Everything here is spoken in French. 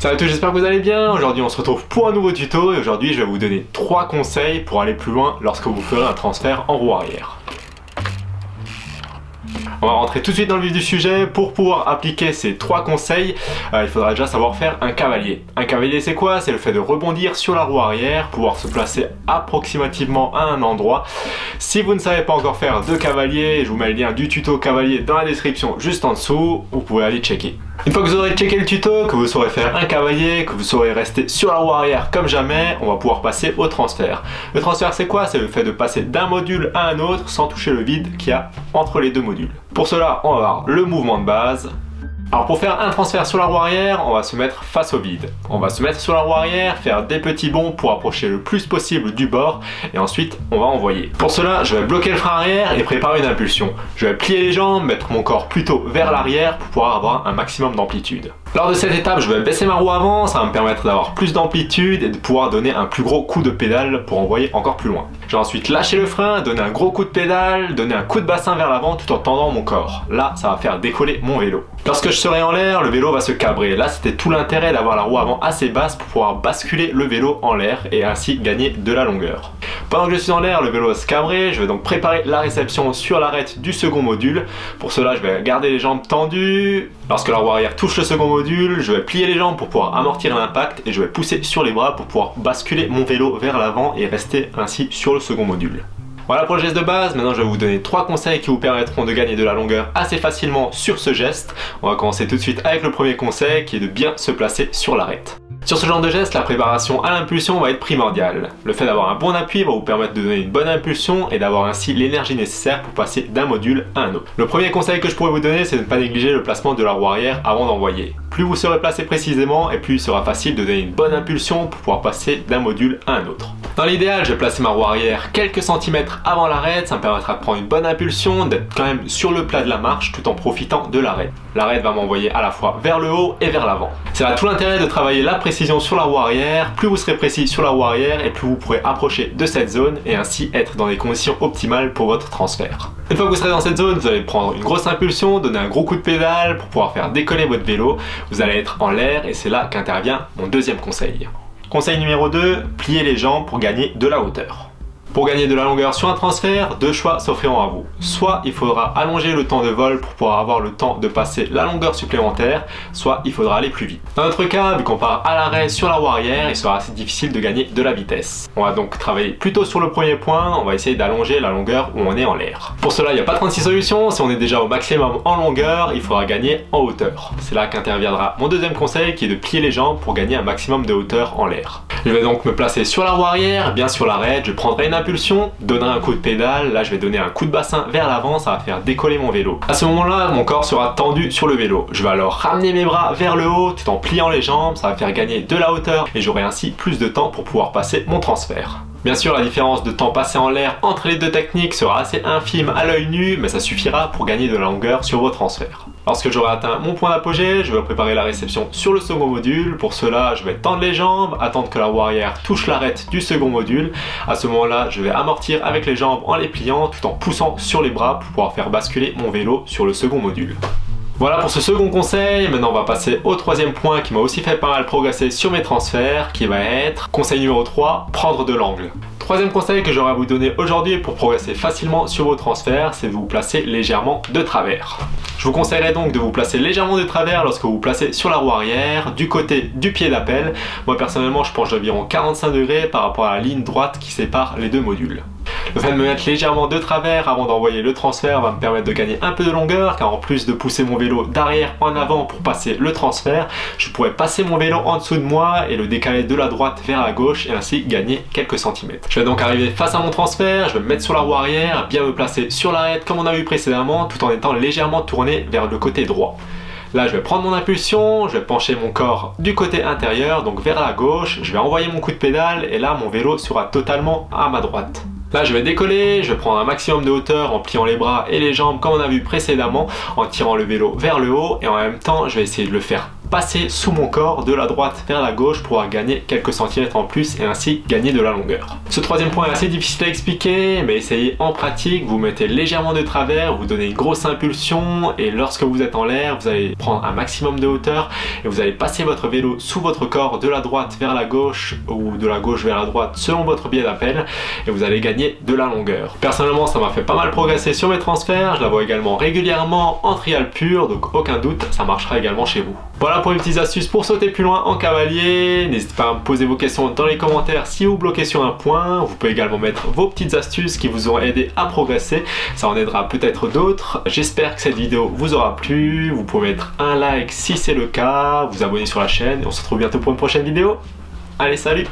Salut à tous, j'espère que vous allez bien. Aujourd'hui on se retrouve pour un nouveau tuto et aujourd'hui je vais vous donner 3 conseils pour aller plus loin lorsque vous ferez un transfert en roue arrière. On va rentrer tout de suite dans le vif du sujet. Pour pouvoir appliquer ces 3 conseils, il faudra déjà savoir faire un cavalier. Un cavalier c'est quoi? C'est le fait de rebondir sur la roue arrière, pouvoir se placer approximativement à un endroit. Si vous ne savez pas encore faire de cavalier, je vous mets le lien du tuto cavalier dans la description juste en dessous, vous pouvez aller checker. Une fois que vous aurez checké le tuto, que vous saurez faire un cavalier, que vous saurez rester sur la roue arrière comme jamais, on va pouvoir passer au transfert. Le transfert c'est quoi? C'est le fait de passer d'un module à un autre sans toucher le vide qu'il y a entre les deux modules. Pour cela, on va avoir le mouvement de base. Alors pour faire un transfert sur la roue arrière, on va se mettre face au vide. On va se mettre sur la roue arrière, faire des petits bonds pour approcher le plus possible du bord et ensuite on va envoyer. Pour cela, je vais bloquer le frein arrière et préparer une impulsion. Je vais plier les jambes, mettre mon corps plutôt vers l'arrière pour pouvoir avoir un maximum d'amplitude. Lors de cette étape, je vais baisser ma roue avant, ça va me permettre d'avoir plus d'amplitude et de pouvoir donner un plus gros coup de pédale pour envoyer encore plus loin. Je vais ensuite lâcher le frein, donner un gros coup de pédale, donner un coup de bassin vers l'avant tout en tendant mon corps. Là, ça va faire décoller mon vélo. Lorsque je serai en l'air, le vélo va se cabrer. Là, c'était tout l'intérêt d'avoir la roue avant assez basse pour pouvoir basculer le vélo en l'air et ainsi gagner de la longueur. Pendant que je suis en l'air, le vélo va se cabrer. Je vais donc préparer la réception sur l'arête du second module. Pour cela, je vais garder les jambes tendues. Lorsque la roue arrière touche le second module, je vais plier les jambes pour pouvoir amortir l'impact et je vais pousser sur les bras pour pouvoir basculer mon vélo vers l'avant et rester ainsi sur le second module. Voilà pour le geste de base. Maintenant je vais vous donner 3 conseils qui vous permettront de gagner de la longueur assez facilement sur ce geste. On va commencer tout de suite avec le premier conseil qui est de bien se placer sur l'arête. Sur ce genre de geste, la préparation à l'impulsion va être primordiale. Le fait d'avoir un bon appui va vous permettre de donner une bonne impulsion et d'avoir ainsi l'énergie nécessaire pour passer d'un module à un autre. Le premier conseil que je pourrais vous donner, c'est de ne pas négliger le placement de la roue arrière avant d'envoyer. Plus vous serez placé précisément et plus il sera facile de donner une bonne impulsion pour pouvoir passer d'un module à un autre. Dans l'idéal, je vais placer ma roue arrière quelques centimètres avant l'arête, ça me permettra de prendre une bonne impulsion, d'être quand même sur le plat de la marche tout en profitant de l'arête. L'arête va m'envoyer à la fois vers le haut et vers l'avant. C'est là tout l'intérêt de travailler la précision sur la roue arrière. Plus vous serez précis sur la roue arrière et plus vous pourrez approcher de cette zone et ainsi être dans les conditions optimales pour votre transfert. Une fois que vous serez dans cette zone, vous allez prendre une grosse impulsion, donner un gros coup de pédale pour pouvoir faire décoller votre vélo. Vous allez être en l'air et c'est là qu'intervient mon deuxième conseil. Conseil numéro 2, plier les jambes pour gagner de la hauteur. Pour gagner de la longueur sur un transfert, 2 choix s'offriront à vous. Soit il faudra allonger le temps de vol pour pouvoir avoir le temps de passer la longueur supplémentaire, soit il faudra aller plus vite. Dans notre cas, vu qu'on part à l'arrêt sur la roue arrière, il sera assez difficile de gagner de la vitesse. On va donc travailler plutôt sur le premier point, on va essayer d'allonger la longueur où on est en l'air. Pour cela, il n'y a pas 36 solutions, si on est déjà au maximum en longueur, il faudra gagner en hauteur. C'est là qu'interviendra mon deuxième conseil qui est de plier les jambes pour gagner un maximum de hauteur en l'air. Je vais donc me placer sur la roue arrière, bien sur l'arête, je prendrai une impulsion, donnerai un coup de pédale, là je vais donner un coup de bassin vers l'avant, ça va faire décoller mon vélo. À ce moment-là, mon corps sera tendu sur le vélo. Je vais alors ramener mes bras vers le haut tout en pliant les jambes, ça va faire gagner de la hauteur et j'aurai ainsi plus de temps pour pouvoir passer mon transfert. Bien sûr, la différence de temps passé en l'air entre les deux techniques sera assez infime à l'œil nu, mais ça suffira pour gagner de la longueur sur vos transferts. Lorsque j'aurai atteint mon point d'apogée, je vais préparer la réception sur le second module. Pour cela, je vais tendre les jambes, attendre que la roue arrière touche l'arête du second module. À ce moment-là, je vais amortir avec les jambes en les pliant tout en poussant sur les bras pour pouvoir faire basculer mon vélo sur le second module. Voilà pour ce second conseil. Maintenant on va passer au troisième point qui m'a aussi fait pas mal progresser sur mes transferts, qui va être conseil numéro 3, prendre de l'angle. Troisième conseil que j'aurai à vous donner aujourd'hui pour progresser facilement sur vos transferts, c'est de vous placer légèrement de travers. Je vous conseillerais donc de vous placer légèrement de travers lorsque vous vous placez sur la roue arrière, du côté du pied d'appel. Moi personnellement je penche d'environ 45 degrés par rapport à la ligne droite qui sépare les deux modules. Le fait de me mettre légèrement de travers avant d'envoyer le transfert va me permettre de gagner un peu de longueur, car en plus de pousser mon vélo d'arrière en avant pour passer le transfert, je pourrais passer mon vélo en dessous de moi et le décaler de la droite vers la gauche et ainsi gagner quelques centimètres. Je vais donc arriver face à mon transfert, je vais me mettre sur la roue arrière, bien me placer sur l'arête comme on a vu précédemment, tout en étant légèrement tourné vers le côté droit. Là je vais prendre mon impulsion, je vais pencher mon corps du côté intérieur, donc vers la gauche, je vais envoyer mon coup de pédale et là mon vélo sera totalement à ma droite. Là je vais décoller, je vais prendre un maximum de hauteur en pliant les bras et les jambes comme on a vu précédemment, en tirant le vélo vers le haut et en même temps je vais essayer de le faire passer sous mon corps de la droite vers la gauche pour pouvoir gagner quelques centimètres en plus et ainsi gagner de la longueur. Ce troisième point est assez difficile à expliquer, mais essayez en pratique. Vous mettez légèrement de travers, vous donnez une grosse impulsion et lorsque vous êtes en l'air, vous allez prendre un maximum de hauteur et vous allez passer votre vélo sous votre corps de la droite vers la gauche ou de la gauche vers la droite selon votre biais d'appel et vous allez gagner de la longueur. Personnellement, ça m'a fait pas mal progresser sur mes transferts, je la vois également régulièrement en trial pur, donc aucun doute, ça marchera également chez vous. Voilà pour les petites astuces pour sauter plus loin en cavalier. N'hésitez pas à me poser vos questions dans les commentaires si vous bloquez sur un point. Vous pouvez également mettre vos petites astuces qui vous ont aidé à progresser. Ça en aidera peut-être d'autres. J'espère que cette vidéo vous aura plu. Vous pouvez mettre un like si c'est le cas, vous abonner sur la chaîne et on se retrouve bientôt pour une prochaine vidéo. Allez, salut!